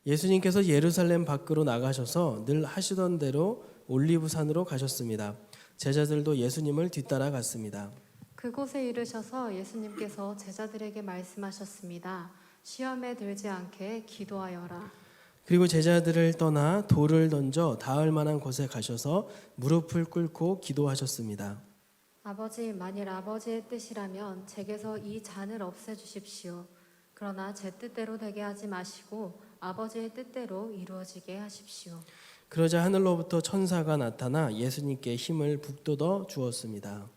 예수님께서 예루살렘 밖으로 나가셔서 늘 하시던 대로 올리브산으로 가셨습니다. 제자들도 예수님을 뒤따라 갔습니다. 그곳에 이르셔서 예수님께서 제자들에게 말씀하셨습니다. 시험에 들지 않게 기도하여라. 그리고 제자들을 떠나 돌을 던져 닿을 만한 곳에 가셔서 무릎을 꿇고 기도하셨습니다. 아버지, 만일 아버지의 뜻이라면 제게서 이 잔을 없애주십시오. 그러나 제 뜻대로 되게 하지 마시고 아버지의 뜻대로 이루어지게 하십시오. 그러자 하늘로부터 천사가 나타나 예수님께 힘을 북돋워 주었습니다.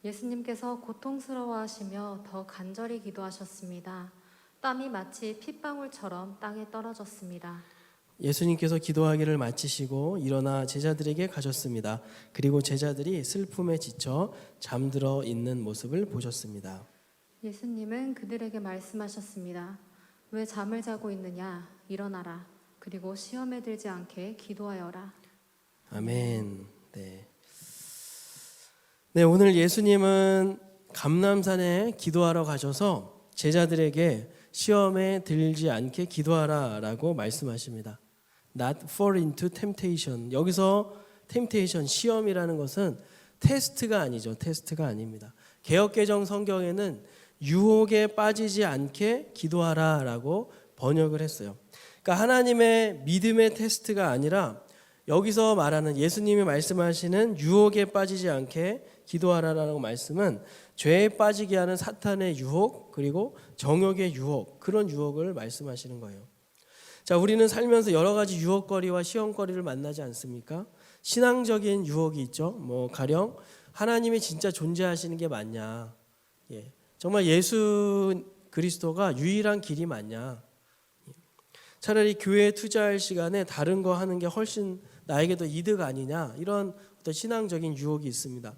예수님께서 고통스러워하시며 더 간절히 기도하셨습니다. 땀이 마치 핏방울처럼 땅에 떨어졌습니다. 예수님께서 기도하기를 마치시고 일어나 제자들에게 가셨습니다. 그리고 제자들이 슬픔에 지쳐 잠들어 있는 모습을 보셨습니다. 예수님은 그들에게 말씀하셨습니다. 왜 잠을 자고 있느냐? 일어나라. 그리고 시험에 들지 않게 기도하여라. 아멘. 네, 오늘 예수님은 감람산에 기도하러 가셔서 제자들에게 시험에 들지 않게 기도하라라고 말씀하십니다. Not fall into temptation. 여기서 temptation, 시험이라는 것은 테스트가 아니죠. 테스트가 아닙니다. 개역개정 성경에는 유혹에 빠지지 않게 기도하라라고 번역을 했어요. 그러니까 하나님의 믿음의 테스트가 아니라 여기서 말하는 예수님이 말씀하시는 유혹에 빠지지 않게 기도하라라는 말씀은 죄에 빠지게 하는 사탄의 유혹 그리고 정욕의 유혹, 그런 유혹을 말씀하시는 거예요. 자, 우리는 살면서 여러 가지 유혹거리와 시험거리를 만나지 않습니까? 신앙적인 유혹이 있죠. 가령 하나님이 진짜 존재하시는 게 맞냐? 정말 예수 그리스도가 유일한 길이 맞냐? 차라리 교회에 투자할 시간에 다른 거 하는 게 훨씬 나에게 더 이득 아니냐? 이런 어떤 신앙적인 유혹이 있습니다.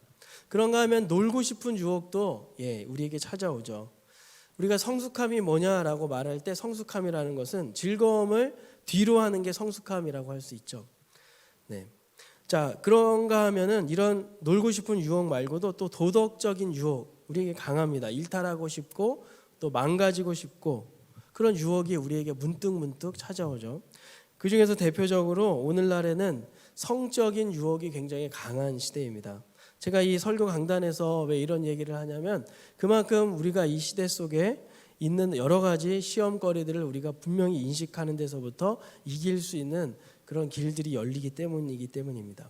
그런가 하면 놀고 싶은 유혹도 우리에게 찾아오죠. 우리가 성숙함이 뭐냐라고 말할 때 성숙함이라는 것은 즐거움을 뒤로 하는 게 성숙함이라고 할 수 있죠. 자, 그런가 하면은 이런 놀고 싶은 유혹 말고도 또 도덕적인 유혹 우리에게 강합니다. 일탈하고 싶고 또 망가지고 싶고 그런 유혹이 우리에게 문득 찾아오죠. 그 중에서 대표적으로 오늘날에는 성적인 유혹이 굉장히 강한 시대입니다. 제가 이 설교 강단에서 왜 이런 얘기를 하냐면 그만큼 우리가 이 시대 속에 있는 여러 가지 시험거리들을 우리가 분명히 인식하는 데서부터 이길 수 있는 그런 길들이 열리기 때문입니다.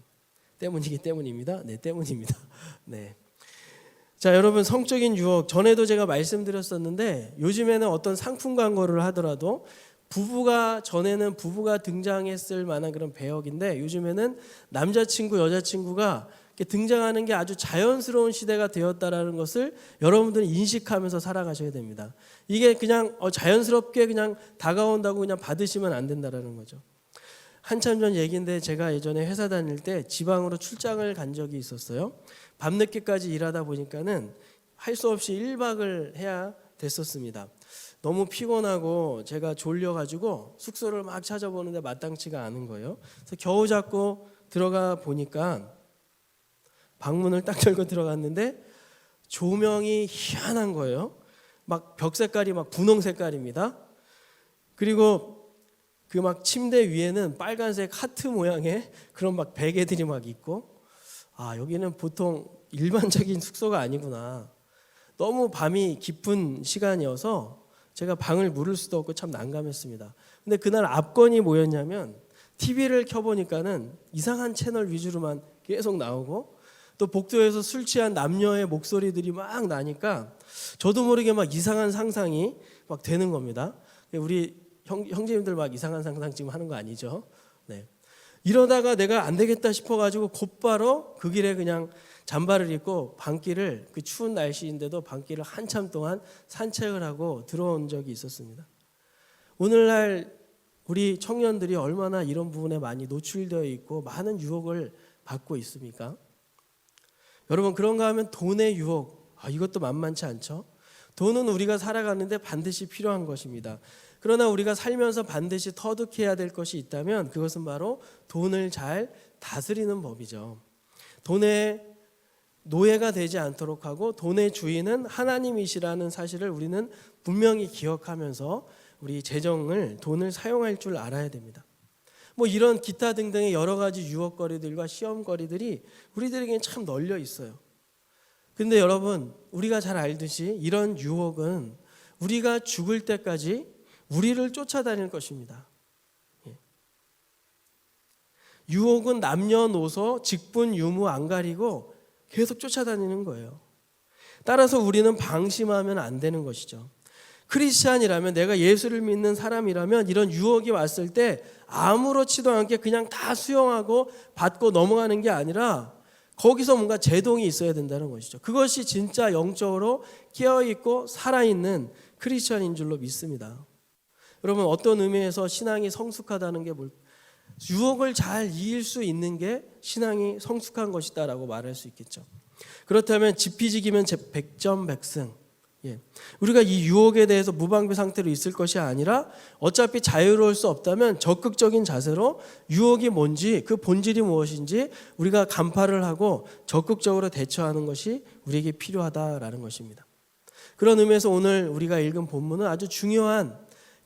때문입니다. 네. 자, 여러분, 성적인 유혹 전에도 제가 말씀드렸었는데 요즘에는 어떤 상품 광고를 하더라도 전에는 부부가 등장했을 만한 그런 배역인데 요즘에는 남자친구, 여자친구가 등장하는 게 아주 자연스러운 시대가 되었다라는 것을 여러분들이 인식하면서 살아가셔야 됩니다. 이게 그냥 자연스럽게 그냥 다가온다고 그냥 받으시면 안 된다라는 거죠. 한참 전 얘기인데 제가 예전에 회사 다닐 때 지방으로 출장을 간 적이 있었어요. 밤늦게까지 일하다 보니까는 할 수 없이 1박을 해야 됐었습니다. 너무 피곤하고 제가 졸려가지고 숙소를 막 찾아보는데 마땅치가 않은 거예요. 그래서 겨우 잡고 들어가 보니까 방문을 딱 열고 들어갔는데 조명이 희한한 거예요. 막 벽 색깔이 막 분홍 색깔입니다. 그리고 그 막 침대 위에는 빨간색 하트 모양의 그런 막 베개들이 막 있고, 여기는 보통 일반적인 숙소가 아니구나. 너무 밤이 깊은 시간이어서 제가 방을 물을 수도 없고 참 난감했습니다. 근데 그날 압권이 뭐였냐면 TV를 켜보니까는 이상한 채널 위주로만 계속 나오고 또 복도에서 술 취한 남녀의 목소리들이 막 나니까 저도 모르게 막 이상한 상상이 막 되는 겁니다. 우리 형제님들 막 이상한 상상 지금 하는 거 아니죠? 네. 이러다가 내가 안 되겠다 싶어가지고 곧바로 그 길에 그냥 잠바를 입고 밤길을, 그 추운 날씨인데도 밤길을 한참 동안 산책을 하고 들어온 적이 있었습니다. 오늘날 우리 청년들이 얼마나 이런 부분에 많이 노출되어 있고 많은 유혹을 받고 있습니까? 여러분, 그런가 하면 돈의 유혹, 이것도 만만치 않죠? 돈은 우리가 살아가는데 반드시 필요한 것입니다. 그러나 우리가 살면서 반드시 터득해야 될 것이 있다면 그것은 바로 돈을 잘 다스리는 법이죠. 돈의 노예가 되지 않도록 하고 돈의 주인은 하나님이시라는 사실을 우리는 분명히 기억하면서 우리 돈을 사용할 줄 알아야 됩니다. 뭐 이런 기타 등등의 여러 가지 유혹거리들과 시험거리들이 우리들에게는 참 널려 있어요. 근데 여러분, 우리가 잘 알듯이 이런 유혹은 우리가 죽을 때까지 우리를 쫓아다닐 것입니다. 유혹은 남녀노소, 직분, 유무 안 가리고 계속 쫓아다니는 거예요. 따라서 우리는 방심하면 안 되는 것이죠. 크리스찬이라면, 내가 예수를 믿는 사람이라면 이런 유혹이 왔을 때 아무렇지도 않게 그냥 다 수용하고 받고 넘어가는 게 아니라 거기서 뭔가 제동이 있어야 된다는 것이죠. 그것이 진짜 영적으로 깨어있고 살아있는 크리스찬인 줄로 믿습니다. 여러분, 어떤 의미에서 신앙이 성숙하다는 게 뭘까요? 유혹을 잘 이길 수 있는 게 신앙이 성숙한 것이다라고 말할 수 있겠죠. 그렇다면 지피지기면 백전백승. 우리가 이 유혹에 대해서 무방비 상태로 있을 것이 아니라 어차피 자유로울 수 없다면 적극적인 자세로 유혹이 뭔지, 그 본질이 무엇인지 우리가 간파를 하고 적극적으로 대처하는 것이 우리에게 필요하다라는 것입니다. 그런 의미에서 오늘 우리가 읽은 본문은 아주 중요한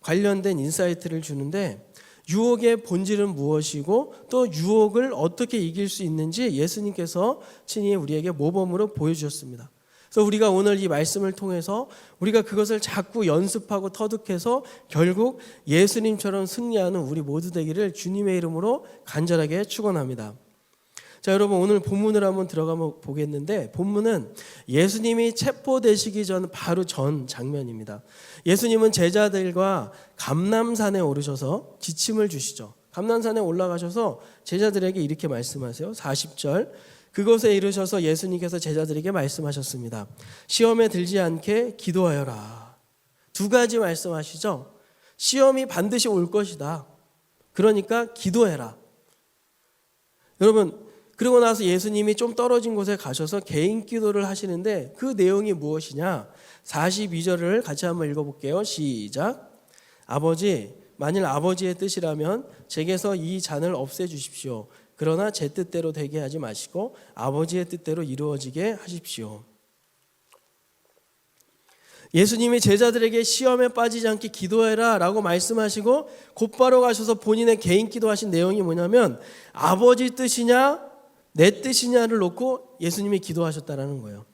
관련된 인사이트를 주는데, 유혹의 본질은 무엇이고 또 유혹을 어떻게 이길 수 있는지 예수님께서 친히 우리에게 모범으로 보여주셨습니다. 그래서 우리가 오늘 이 말씀을 통해서 우리가 그것을 자꾸 연습하고 터득해서 결국 예수님처럼 승리하는 우리 모두 되기를 주님의 이름으로 간절하게 축원합니다. 자, 여러분, 오늘 본문을 한번 들어가 보겠는데, 본문은 예수님이 체포되시기 전 바로 전 장면입니다. 예수님은 제자들과 감람산에 오르셔서 지침을 주시죠. 감람산에 올라가셔서 제자들에게 이렇게 말씀하세요. 40절, 그곳에 이르셔서 예수님께서 제자들에게 말씀하셨습니다. 시험에 들지 않게 기도하여라. 두 가지 말씀하시죠. 시험이 반드시 올 것이다. 그러니까 기도해라. 여러분, 그러고 나서 예수님이 좀 떨어진 곳에 가셔서 개인 기도를 하시는데 그 내용이 무엇이냐? 42절을 같이 한번 읽어볼게요. 시작. 아버지, 만일 아버지의 뜻이라면 제게서 이 잔을 없애주십시오. 그러나 제 뜻대로 되게 하지 마시고 아버지의 뜻대로 이루어지게 하십시오. 예수님이 제자들에게 시험에 빠지지 않게 기도해라 라고 말씀하시고 곧바로 가셔서 본인의 개인 기도하신 내용이 뭐냐면 아버지 뜻이냐 내 뜻이냐를 놓고 예수님이 기도하셨다는 거예요.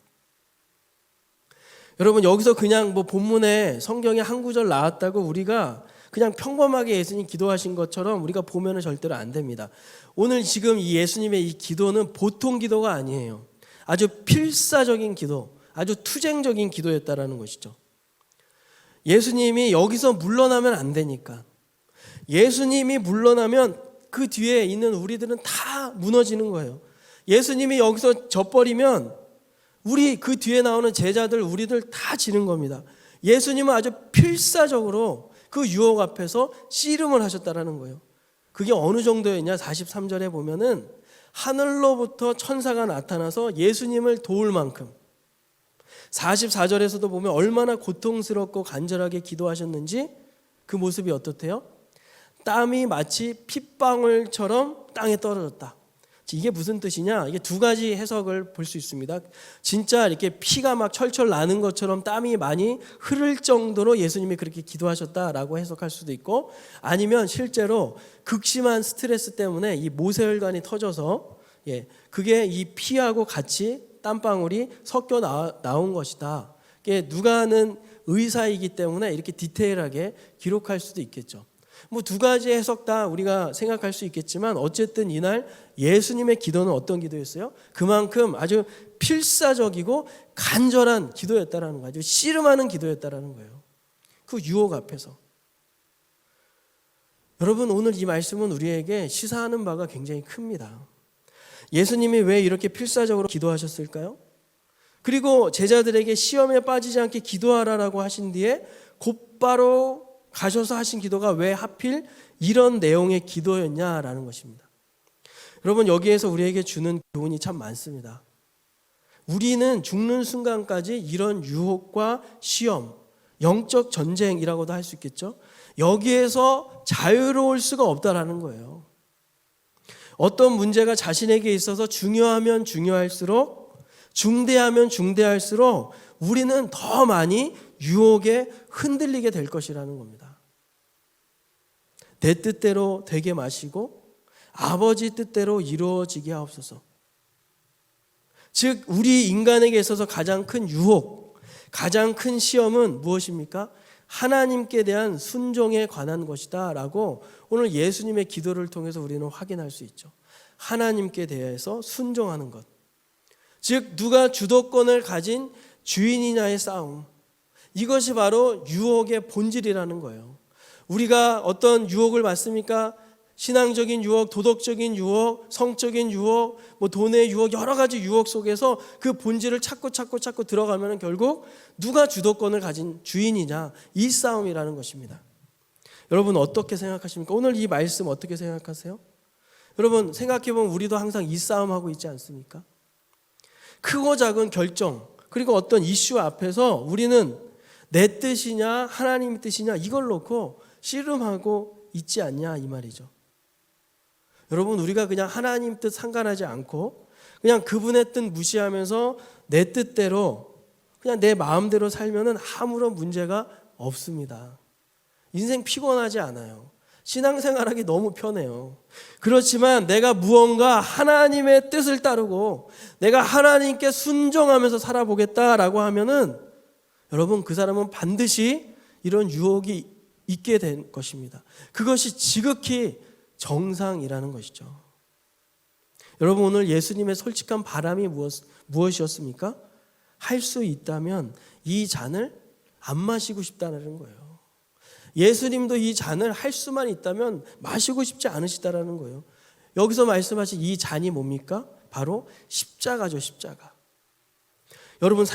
여러분, 여기서 그냥 뭐 본문에 성경에 한 구절 나왔다고 우리가 그냥 평범하게 예수님 기도하신 것처럼 우리가 보면은 절대로 안 됩니다. 오늘 지금 이 예수님의 이 기도는 보통 기도가 아니에요. 아주 필사적인 기도, 아주 투쟁적인 기도였다라는 것이죠. 예수님이 여기서 물러나면 안 되니까. 예수님이 물러나면 그 뒤에 있는 우리들은 다 무너지는 거예요. 예수님이 여기서 져버리면 우리 그 뒤에 나오는 제자들, 우리들 다 지는 겁니다. 예수님은 아주 필사적으로 그 유혹 앞에서 씨름을 하셨다라는 거예요. 그게 어느 정도였냐? 43절에 보면은 하늘로부터 천사가 나타나서 예수님을 도울 만큼, 44절에서도 보면 얼마나 고통스럽고 간절하게 기도하셨는지 그 모습이 어떻대요? 땀이 마치 핏방울처럼 땅에 떨어졌다. 이게 무슨 뜻이냐? 이게 두 가지 해석을 볼 수 있습니다. 진짜 이렇게 피가 막 철철 나는 것처럼 땀이 많이 흐를 정도로 예수님이 그렇게 기도하셨다라고 해석할 수도 있고, 아니면 실제로 극심한 스트레스 때문에 이 모세혈관이 터져서 그게 이 피하고 같이 땀방울이 섞여 나온 것이다. 이게 누가 하는 의사이기 때문에 이렇게 디테일하게 기록할 수도 있겠죠. 뭐 두 가지 해석 다 우리가 생각할 수 있겠지만 어쨌든 이날 예수님의 기도는 어떤 기도였어요? 그만큼 아주 필사적이고 간절한 기도였다라는 거죠. 씨름하는 기도였다라는 거예요. 그 유혹 앞에서. 여러분, 오늘 이 말씀은 우리에게 시사하는 바가 굉장히 큽니다. 예수님이 왜 이렇게 필사적으로 기도하셨을까요? 그리고 제자들에게 시험에 빠지지 않게 기도하라라고 하신 뒤에 곧바로 가셔서 하신 기도가 왜 하필 이런 내용의 기도였냐라는 것입니다. 여러분, 여기에서 우리에게 주는 교훈이 참 많습니다. 우리는 죽는 순간까지 이런 유혹과 시험, 영적 전쟁이라고도 할 수 있겠죠. 여기에서 자유로울 수가 없다라는 거예요. 어떤 문제가 자신에게 있어서 중요하면 중요할수록, 중대하면 중대할수록 우리는 더 많이 유혹에 흔들리게 될 것이라는 겁니다. 내 뜻대로 되게 마시고 아버지 뜻대로 이루어지게 하옵소서. 즉 우리 인간에게 있어서 가장 큰 유혹, 가장 큰 시험은 무엇입니까? 하나님께 대한 순종에 관한 것이다 라고 오늘 예수님의 기도를 통해서 우리는 확인할 수 있죠. 하나님께 대해서 순종하는 것, 즉 누가 주도권을 가진 주인이냐의 싸움, 이것이 바로 유혹의 본질이라는 거예요. 우리가 어떤 유혹을 받습니까? 신앙적인 유혹, 도덕적인 유혹, 성적인 유혹, 돈의 유혹, 여러 가지 유혹 속에서 그 본질을 찾고 들어가면 결국 누가 주도권을 가진 주인이냐, 이 싸움이라는 것입니다. 여러분 어떻게 생각하십니까? 오늘 이 말씀 어떻게 생각하세요? 여러분 생각해보면 우리도 항상 이 싸움하고 있지 않습니까? 크고 작은 결정, 그리고 어떤 이슈 앞에서 우리는 내 뜻이냐 하나님의 뜻이냐 이걸 놓고 씨름하고 있지 않냐 이 말이죠. 여러분 우리가 그냥 하나님 뜻 상관하지 않고 그냥 그분의 뜻 무시하면서 내 뜻대로 그냥 내 마음대로 살면은 아무런 문제가 없습니다. 인생 피곤하지 않아요. 신앙생활하기 너무 편해요. 그렇지만 내가 무언가 하나님의 뜻을 따르고 내가 하나님께 순종하면서 살아보겠다라고 하면은 여러분 그 사람은 반드시 이런 유혹이 있게 된 것입니다. 그것이 지극히 정상이라는 것이죠. 여러분 오늘 예수님의 솔직한 바람이 무엇이었습니까? 할 수 있다면 이 잔을 안 마시고 싶다는 거예요. 예수님도 이 잔을 할 수만 있다면 마시고 싶지 않으시다라는 거예요. 여기서 말씀하신 이 잔이 뭡니까? 바로 십자가죠, 십자가. 여러분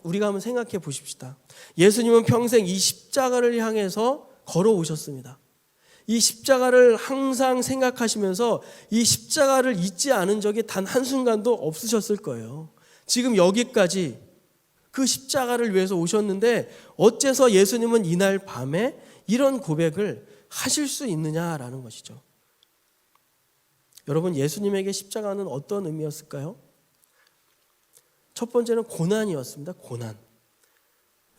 우리가 한번 생각해 보십시다. 예수님은 평생 이 십자가를 향해서 걸어오셨습니다. 이 십자가를 항상 생각하시면서 이 십자가를 잊지 않은 적이 단 한순간도 없으셨을 거예요. 지금 여기까지 그 십자가를 위해서 오셨는데 어째서 예수님은 이날 밤에 이런 고백을 하실 수 있느냐라는 것이죠. 여러분 예수님에게 십자가는 어떤 의미였을까요? 첫 번째는 고난이었습니다. 고난.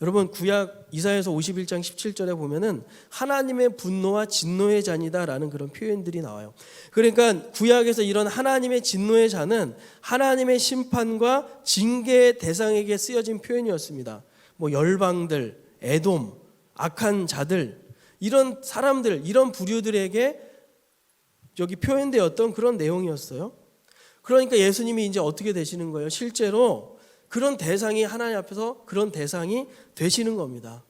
여러분 구약 이사야서 51장 17절에 보면은 하나님의 분노와 진노의 잔이다라는 그런 표현들이 나와요. 그러니까 구약에서 이런 하나님의 진노의 잔은 하나님의 심판과 징계의 대상에게 쓰여진 표현이었습니다. 열방들, 에돔, 악한 자들, 이런 사람들, 이런 부류들에게 여기 표현되었던 그런 내용이었어요. 그러니까 예수님이 이제 어떻게 되시는 거예요? 실제로 그런 대상이 하나님 앞에서 그런 대상이 되시는 겁니다.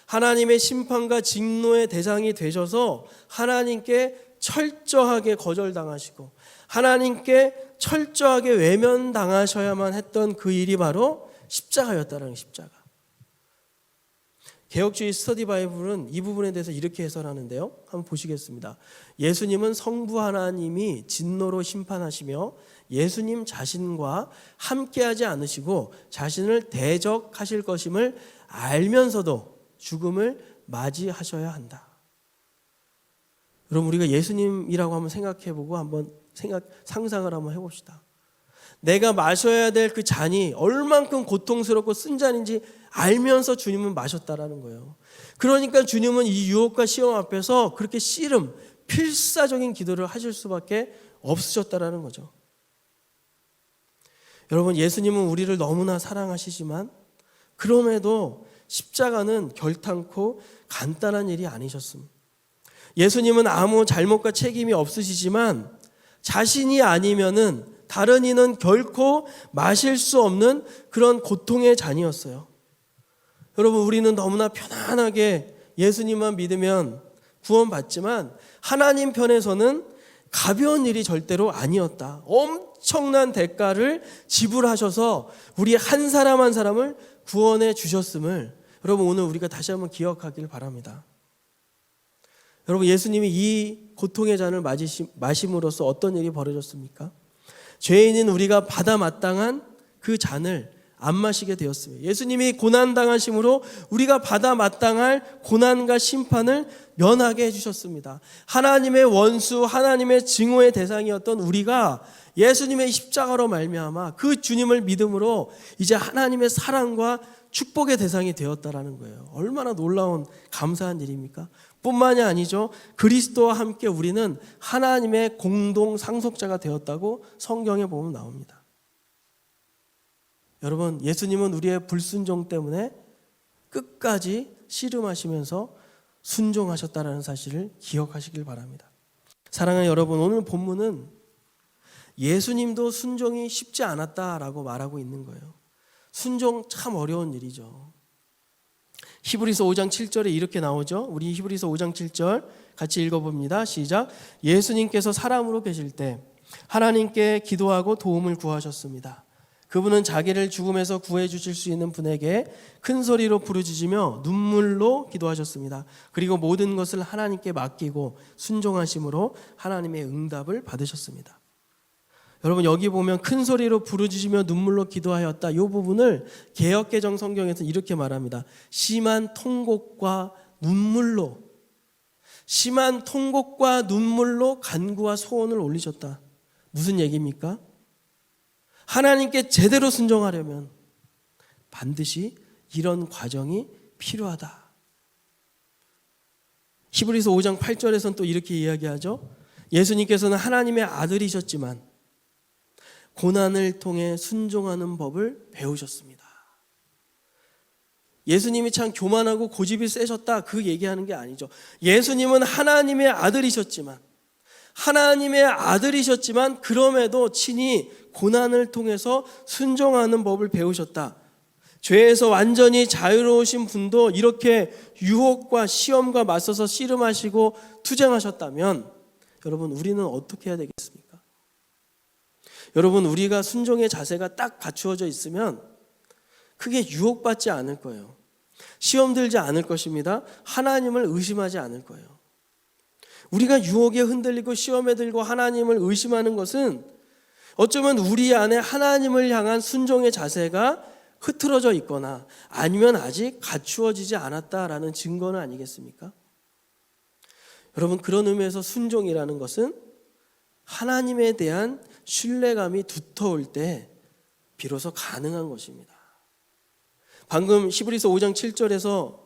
하나님의 심판과 진노의 대상이 되셔서 하나님께 철저하게 거절당하시고 하나님께 철저하게 외면당하셔야만 했던 그 일이 바로 십자가였다라는 십자가. 개혁주의 스터디 바이블은 이 부분에 대해서 이렇게 해설하는데요. 한번 보시겠습니다. 예수님은 성부 하나님이 진노로 심판하시며 예수님 자신과 함께하지 않으시고 자신을 대적하실 것임을 알면서도 죽음을 맞이하셔야 한다. 여러분 우리가 예수님이라고 한번 생각해보고 한번 상상을 한번 해봅시다. 내가 마셔야 될 그 잔이 얼만큼 고통스럽고 쓴 잔인지 알면서 주님은 마셨다라는 거예요. 그러니까 주님은 이 유혹과 시험 앞에서 그렇게 필사적인 기도를 하실 수밖에 없으셨다라는 거죠. 여러분 예수님은 우리를 너무나 사랑하시지만 그럼에도 십자가는 결탄코 간단한 일이 아니셨습니다. 예수님은 아무 잘못과 책임이 없으시지만 자신이 아니면은 다른 이는 결코 마실 수 없는 그런 고통의 잔이었어요. 여러분 우리는 너무나 편안하게 예수님만 믿으면 구원받지만 하나님 편에서는 가벼운 일이 절대로 아니었다. 엄청난 대가를 지불하셔서 우리 한 사람 한 사람을 구원해 주셨음을 여러분 오늘 우리가 다시 한번 기억하길 바랍니다. 여러분 예수님이 이 고통의 잔을 마심으로써 어떤 일이 벌어졌습니까? 죄인인 우리가 받아 마땅한 그 잔을 안 마시게 되었습니다. 예수님이 고난당하심으로 우리가 받아 마땅할 고난과 심판을 면하게 해주셨습니다. 하나님의 원수, 하나님의 증오의 대상이었던 우리가 예수님의 십자가로 말미암아 그 주님을 믿음으로 이제 하나님의 사랑과 축복의 대상이 되었다라는 거예요. 얼마나 놀라운 감사한 일입니까? 뿐만이 아니죠. 그리스도와 함께 우리는 하나님의 공동 상속자가 되었다고 성경에 보면 나옵니다. 여러분, 예수님은 우리의 불순종 때문에 끝까지 씨름하시면서 순종하셨다는 사실을 기억하시길 바랍니다. 사랑하는 여러분, 오늘 본문은 예수님도 순종이 쉽지 않았다라고 말하고 있는 거예요. 순종 참 어려운 일이죠. 히브리서 5장 7절에 이렇게 나오죠. 우리 히브리서 5장 7절 같이 읽어봅니다. 시작. 예수님께서 사람으로 계실 때 하나님께 기도하고 도움을 구하셨습니다. 그분은 자기를 죽음에서 구해 주실 수 있는 분에게 큰 소리로 부르짖으며 눈물로 기도하셨습니다. 그리고 모든 것을 하나님께 맡기고 순종하심으로 하나님의 응답을 받으셨습니다. 여러분, 여기 보면 큰 소리로 부르짖으며 눈물로 기도하였다. 이 부분을 개역개정 성경에서는 이렇게 말합니다. 심한 통곡과 눈물로 간구와 소원을 올리셨다. 무슨 얘기입니까? 하나님께 제대로 순종하려면 반드시 이런 과정이 필요하다. 히브리서 5장 8절에서는 또 이렇게 이야기하죠. 예수님께서는 하나님의 아들이셨지만 고난을 통해 순종하는 법을 배우셨습니다. 예수님이 참 교만하고 고집이 세셨다, 그 얘기하는 게 아니죠. 예수님은 하나님의 아들이셨지만 그럼에도 친히 고난을 통해서 순종하는 법을 배우셨다. 죄에서 완전히 자유로우신 분도 이렇게 유혹과 시험과 맞서서 씨름하시고 투쟁하셨다면 여러분, 우리는 어떻게 해야 되겠습니까? 여러분, 우리가 순종의 자세가 딱 갖추어져 있으면 크게 유혹받지 않을 거예요. 시험 들지 않을 것입니다. 하나님을 의심하지 않을 거예요. 우리가 유혹에 흔들리고 시험에 들고 하나님을 의심하는 것은 어쩌면 우리 안에 하나님을 향한 순종의 자세가 흐트러져 있거나 아니면 아직 갖추어지지 않았다라는 증거는 아니겠습니까? 여러분, 그런 의미에서 순종이라는 것은 하나님에 대한 신뢰감이 두터울 때 비로소 가능한 것입니다. 방금 히브리서 5장 7절에서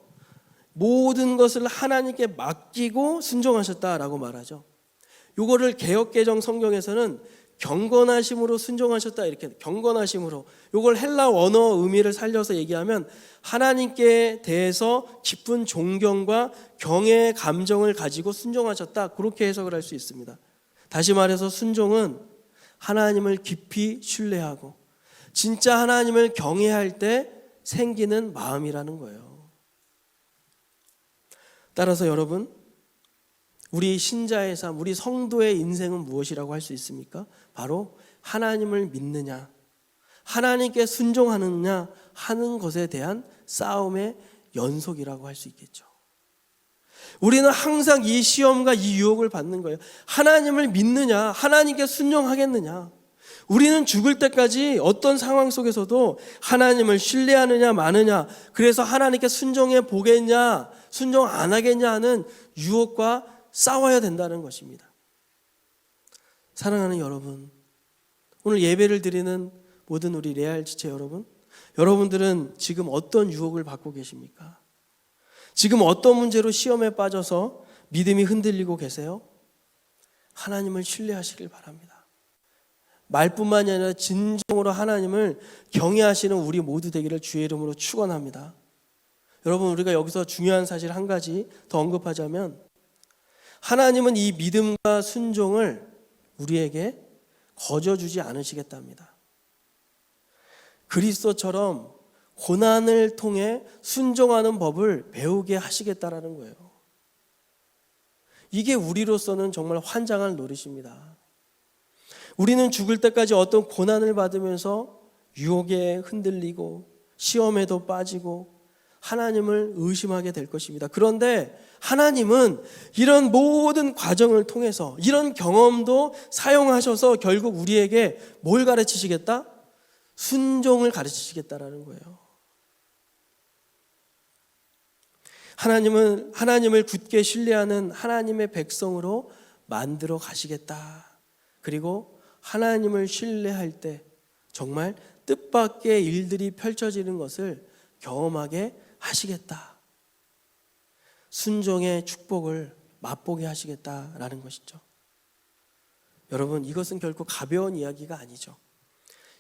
모든 것을 하나님께 맡기고 순종하셨다라고 말하죠. 이거를 개역개정 성경에서는 경건하심으로 순종하셨다, 이렇게 경건하심으로, 이걸 헬라 원어 의미를 살려서 얘기하면 하나님께 대해서 깊은 존경과 경외의 감정을 가지고 순종하셨다, 그렇게 해석을 할 수 있습니다. 다시 말해서 순종은 하나님을 깊이 신뢰하고 진짜 하나님을 경외할 때 생기는 마음이라는 거예요. 따라서 여러분, 우리 신자의 삶, 우리 성도의 인생은 무엇이라고 할 수 있습니까? 바로 하나님을 믿느냐, 하나님께 순종하느냐 하는 것에 대한 싸움의 연속이라고 할 수 있겠죠. 우리는 항상 이 시험과 이 유혹을 받는 거예요. 하나님을 믿느냐, 하나님께 순종하겠느냐. 우리는 죽을 때까지 어떤 상황 속에서도 하나님을 신뢰하느냐 마느냐, 그래서 하나님께 순종해 보겠냐 순종 안 하겠냐 하는 유혹과 싸워야 된다는 것입니다. 사랑하는 여러분, 오늘 예배를 드리는 모든 우리 레알 지체 여러분, 여러분들은 지금 어떤 유혹을 받고 계십니까? 지금 어떤 문제로 시험에 빠져서 믿음이 흔들리고 계세요? 하나님을 신뢰하시길 바랍니다. 말뿐만이 아니라 진정으로 하나님을 경외하시는 우리 모두 되기를 주의 이름으로 축원합니다. 여러분, 우리가 여기서 중요한 사실 한 가지 더 언급하자면, 하나님은 이 믿음과 순종을 우리에게 거저주지 않으시겠답니다. 그리스도처럼 고난을 통해 순종하는 법을 배우게 하시겠다라는 거예요. 이게 우리로서는 정말 환장할 노릇입니다. 우리는 죽을 때까지 어떤 고난을 받으면서 유혹에 흔들리고 시험에도 빠지고 하나님을 의심하게 될 것입니다. 그런데 하나님은 이런 모든 과정을 통해서 이런 경험도 사용하셔서 결국 우리에게 뭘 가르치시겠다? 순종을 가르치시겠다라는 거예요. 하나님을 굳게 신뢰하는 하나님의 백성으로 만들어 가시겠다. 그리고 하나님을 신뢰할 때 정말 뜻밖의 일들이 펼쳐지는 것을 경험하게 하시겠다. 순종의 축복을 맛보게 하시겠다라는 것이죠. 여러분, 이것은 결코 가벼운 이야기가 아니죠.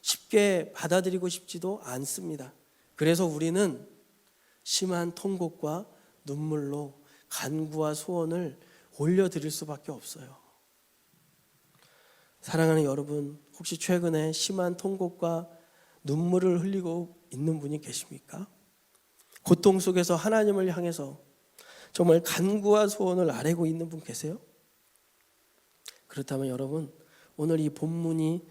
쉽게 받아들이고 싶지도 않습니다. 그래서 우리는 심한 통곡과 눈물로 간구와 소원을 올려드릴 수밖에 없어요. 사랑하는 여러분, 혹시 최근에 심한 통곡과 눈물을 흘리고 있는 분이 계십니까? 고통 속에서 하나님을 향해서 정말 간구와 소원을 아뢰고 있는 분 계세요? 그렇다면 여러분, 오늘 이 본문이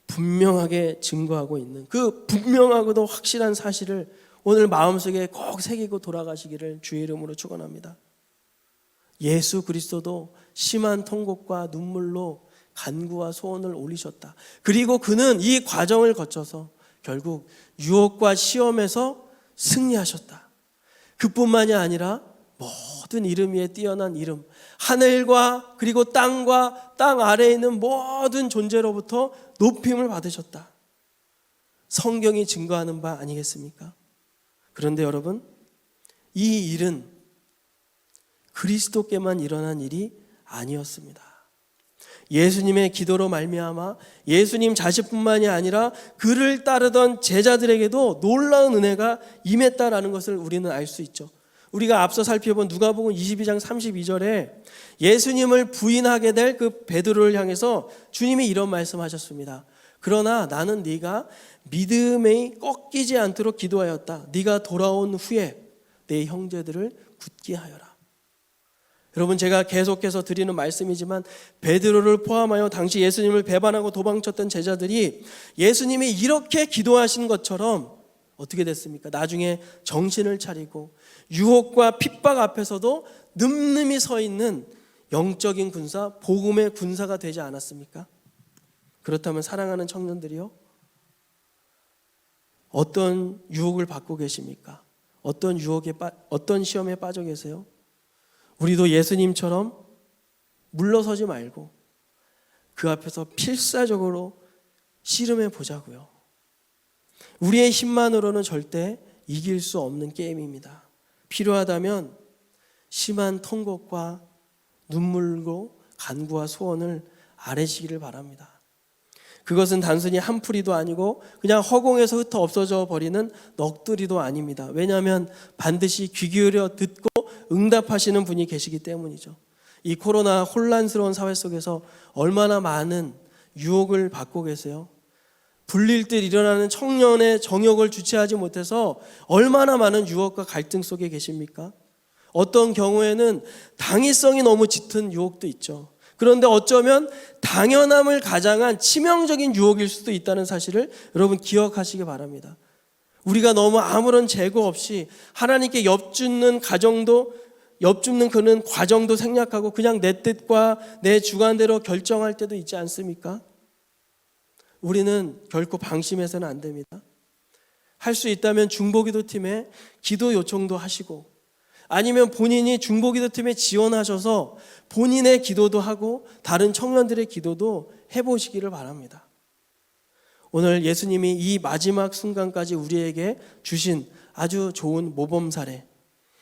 분명하게 증거하고 있는 그 분명하고도 확실한 사실을 오늘 마음속에 꼭 새기고 돌아가시기를 주의 이름으로 축원합니다. 예수 그리스도도 심한 통곡과 눈물로 간구와 소원을 올리셨다. 그리고 그는 이 과정을 거쳐서 결국 유혹과 시험에서 승리하셨다. 그뿐만이 아니라 모든 이름 위에 뛰어난 이름, 하늘과 그리고 땅과 땅 아래에 있는 모든 존재로부터 높임을 받으셨다. 성경이 증거하는 바 아니겠습니까? 그런데 여러분, 이 일은 그리스도께만 일어난 일이 아니었습니다. 예수님의 기도로 말미암아 예수님 자신뿐만이 아니라 그를 따르던 제자들에게도 놀라운 은혜가 임했다라는 것을 우리는 알 수 있죠. 우리가 앞서 살펴본 누가복음 22장 32절에 예수님을 부인하게 될 그 베드로를 향해서 주님이 이런 말씀하셨습니다. 그러나 나는 네가 믿음에 꺾이지 않도록 기도하였다. 네가 돌아온 후에 내 형제들을 굳게 하여라. 여러분, 제가 계속해서 드리는 말씀이지만 베드로를 포함하여 당시 예수님을 배반하고 도망쳤던 제자들이 예수님이 이렇게 기도하신 것처럼 어떻게 됐습니까? 나중에 정신을 차리고 유혹과 핍박 앞에서도 늠름히 서 있는 영적인 군사, 복음의 군사가 되지 않았습니까? 그렇다면 사랑하는 청년들이요, 어떤 유혹을 받고 계십니까? 어떤 시험에 빠져 계세요? 우리도 예수님처럼 물러서지 말고 그 앞에서 필사적으로 씨름해 보자고요. 우리의 힘만으로는 절대 이길 수 없는 게임입니다. 필요하다면 심한 통곡과 눈물로 간구와 소원을 아뢰시기를 바랍니다. 그것은 단순히 한풀이도 아니고 그냥 허공에서 흩어 없어져 버리는 넋두리도 아닙니다. 왜냐하면 반드시 귀 기울여 듣고 응답하시는 분이 계시기 때문이죠. 이 코로나 혼란스러운 사회 속에서 얼마나 많은 유혹을 받고 계세요? 불릴 듯 일어나는 청년의 정욕을 주체하지 못해서 얼마나 많은 유혹과 갈등 속에 계십니까? 어떤 경우에는 당위성이 너무 짙은 유혹도 있죠. 그런데 어쩌면 당연함을 가장한 치명적인 유혹일 수도 있다는 사실을 여러분 기억하시기 바랍니다. 우리가 너무 아무런 재고 없이 하나님께 엽줍는 그는 과정도 생략하고 그냥 내 뜻과 내 주관대로 결정할 때도 있지 않습니까? 우리는 결코 방심해서는 안 됩니다. 할 수 있다면 중보기도팀에 기도 요청도 하시고, 아니면 본인이 중보기도팀에 지원하셔서 본인의 기도도 하고 다른 청년들의 기도도 해보시기를 바랍니다. 오늘 예수님이 이 마지막 순간까지 우리에게 주신 아주 좋은 모범 사례,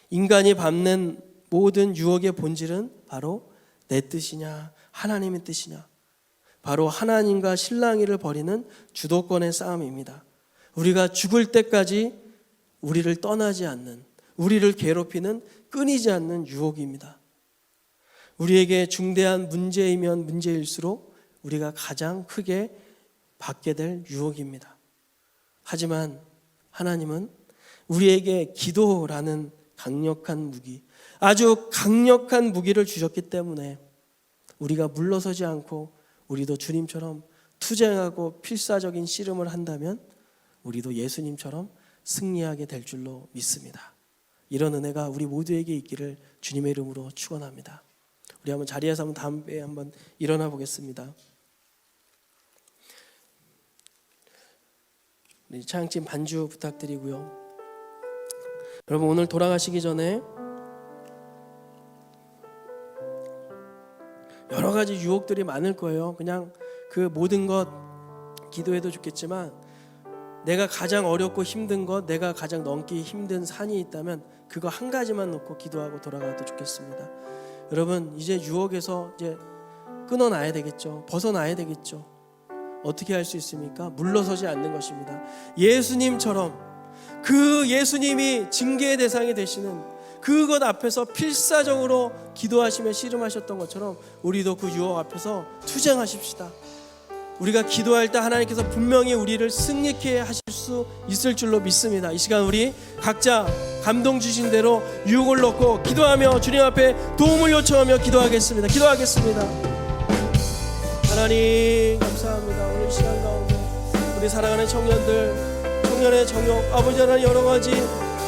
인간이 밟는 모든 유혹의 본질은 바로 내 뜻이냐 하나님의 뜻이냐, 바로 하나님과 실랑이를 벌이는 주도권의 싸움입니다. 우리가 죽을 때까지 우리를 떠나지 않는, 우리를 괴롭히는 끊이지 않는 유혹입니다. 우리에게 중대한 문제이면 문제일수록 우리가 가장 크게 받게 될 유혹입니다. 하지만 하나님은 우리에게 기도라는 강력한 무기, 아주 강력한 무기를 주셨기 때문에 우리가 물러서지 않고 우리도 주님처럼 투쟁하고 필사적인 씨름을 한다면 우리도 예수님처럼 승리하게 될 줄로 믿습니다. 이런 은혜가 우리 모두에게 있기를 주님의 이름으로 축원합니다. 우리 한번 자리에서 담배 한번 일어나 보겠습니다. 우리 찬양팀 반주 부탁드리고요. 여러분, 오늘 돌아가시기 전에 여러 가지 유혹들이 많을 거예요. 그냥 그 모든 것 기도해도 좋겠지만 내가 가장 어렵고 힘든 것, 내가 가장 넘기 힘든 산이 있다면 그거 한 가지만 놓고 기도하고 돌아가도 좋겠습니다. 여러분, 이제 유혹에서 이제 끊어놔야 되겠죠. 벗어나야 되겠죠. 어떻게 할 수 있습니까? 물러서지 않는 것입니다. 예수님처럼 그 예수님이 징계의 대상이 되시는 그것 앞에서 필사적으로 기도하시며 씨름하셨던 것처럼 우리도 그 유혹 앞에서 투쟁하십시다. 우리가 기도할 때 하나님께서 분명히 우리를 승리케 하실 수 있을 줄로 믿습니다. 이 시간 우리 각자 감동 주신 대로 유혹을 놓고 기도하며 주님 앞에 도움을 요청하며 기도하겠습니다. 기도하겠습니다. 하나님 감사합니다. 오늘 시간 가운데 우리 사랑하는 청년의 정욕, 아버지 하나님, 여러 가지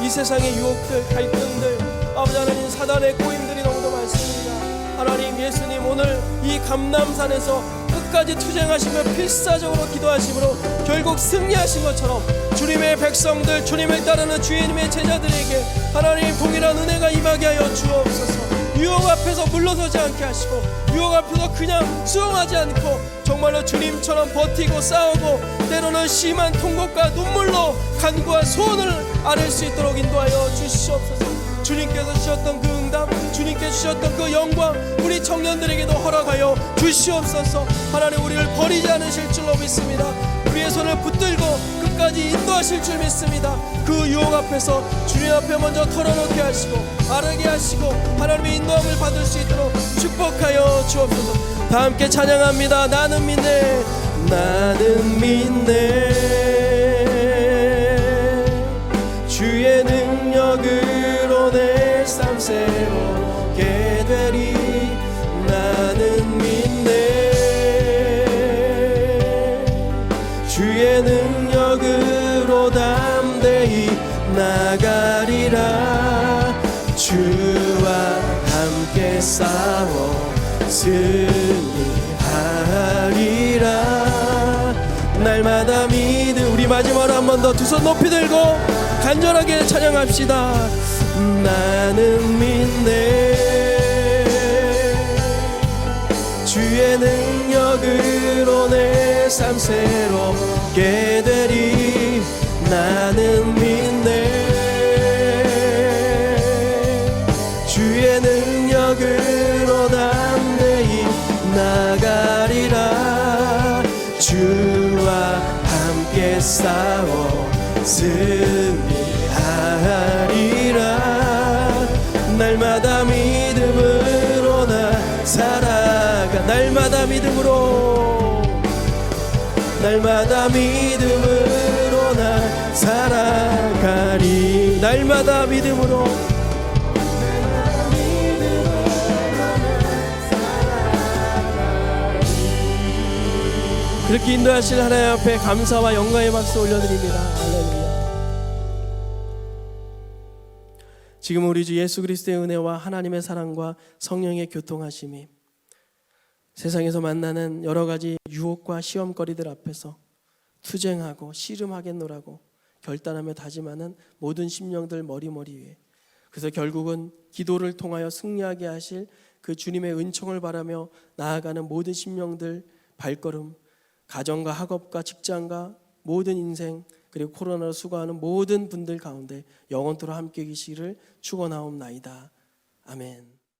이 세상의 유혹들, 갈등들, 아버지 하나님, 사단의 꼬임들이 너무도 많습니다. 하나님, 예수님 오늘 이 감람산에서 끝까지 투쟁하시며 필사적으로 기도하심으로 결국 승리하신 것처럼 주님의 백성들, 주님을 따르는 주님의 제자들에게 하나님 동일한 은혜가 임하게 하여 주옵소서. 유혹 앞에서 물러서지 않게 하시고 유혹 앞에서 그냥 수용하지 않고 정말로 주님처럼 버티고 싸우고 때로는 심한 통곡과 눈물로 간구와 소원을 아릴 수 있도록 인도하여 주시옵소서. 주님께서 주셨던 그 응답, 주님께서 주셨던 그 영광 우리 청년들에게도 허락하여 주시옵소서. 하나님, 우리를 버리지 않으실 줄로 믿습니다. 우리의 손을 붙들고 끝까지 인도하실 줄 믿습니다. 그 유혹 앞에서 주님 앞에 먼저 털어놓게 하시고 아르게 하시고 하나님의 인도함을 받을 수 있도록 축복하여 주옵소서. 다 함께 찬양합니다. 나는 믿네, 나는 믿네, 주의 능력으로 내 삶 새롭게 되리. 나는 믿네, 주의 능력으로 담대히 나가리라. 주와 함께 싸워 승리하리라. 날마다 믿음. 우리 마지막으로 한 번 더 두 손 높이 들고 간절하게 찬양합시다. 나는 믿네, 주의 능력으로 내 삶 새롭게 되리. 나는 믿네, 주의 능력으로 담대히 나가리라. 주와 함께 싸워 승리하리라. 날마다 믿음으로 나 살아가. 날마다 믿음으로, 날마다 믿음으로 나 살아가리. 날마다 믿음으로, 그렇게 인도하실 하나님 앞에 감사와 영광의 박수 올려드립니다. 할렐루야. 지금 우리 주 예수 그리스도의 은혜와 하나님의 사랑과 성령의 교통하심이 세상에서 만나는 여러 가지 유혹과 시험거리들 앞에서 투쟁하고 씨름하겠노라고 결단하며 다짐하는 모든 심령들 머리머리 위에, 그래서 결국은 기도를 통하여 승리하게 하실 그 주님의 은총을 바라며 나아가는 모든 심령들 발걸음, 가정과 학업과 직장과 모든 인생, 그리고 코로나로 수고하는 모든 분들 가운데 영원토록 함께 계시기를 축원하옵나이다. 아멘.